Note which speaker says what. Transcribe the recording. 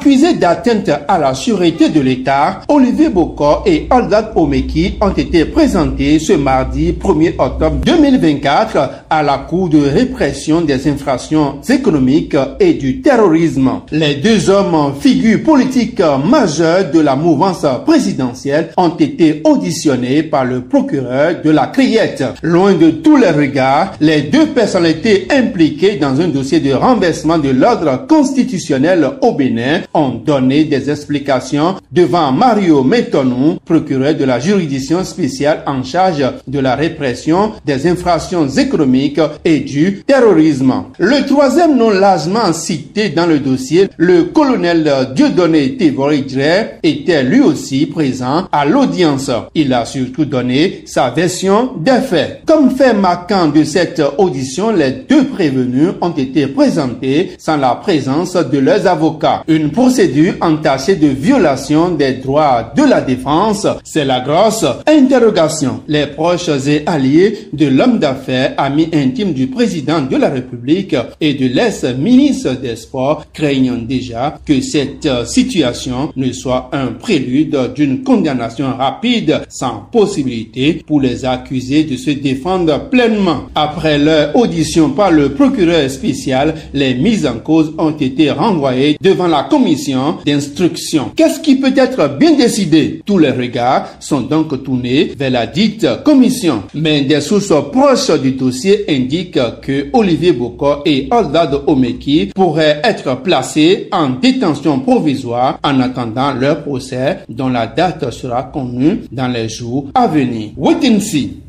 Speaker 1: Accusés d'atteinte à la sûreté de l'État, Olivier Bokor et Aldad Omeki ont été présentés ce mardi 1er octobre 2024 à la Cour de répression des infractions économiques et du terrorisme. Les deux hommes, figures politiques majeures de la mouvance présidentielle, ont été auditionnés par le procureur de la Criette. Loin de tous les regards, les deux personnalités impliquées dans un dossier de renversement de l'ordre constitutionnel au Bénin ont donné des explications devant Mario Metonou, procureur de la juridiction spéciale en charge de la répression des infractions économiques et du terrorisme. Le troisième nom largement cité dans le dossier, le colonel Dieudonné Tévoridre, était lui aussi présent à l'audience. Il a surtout donné sa version des faits. Comme fait marquant de cette audition, les deux prévenus ont été présentés sans la présence de leurs avocats. Une procédure entachée de violation des droits de la défense, c'est la grosse interrogation. Les proches et alliés de l'homme d'affaires, ami intime du président de la République et de l'ex-ministre des Sports, craignent déjà que cette situation ne soit un prélude d'une condamnation rapide sans possibilité pour les accusés de se défendre pleinement. Après leur audition par le procureur spécial, les mises en cause ont été renvoyées devant la commission d'instruction. Qu'est-ce qui peut être bien décidé? Tous les regards sont donc tournés vers la dite commission. Mais des sources proches du dossier indiquent que Olivier Bokor et Aldad Omeki pourraient être placés en détention provisoire en attendant leur procès dont la date sera connue dans les jours à venir. Wait and see.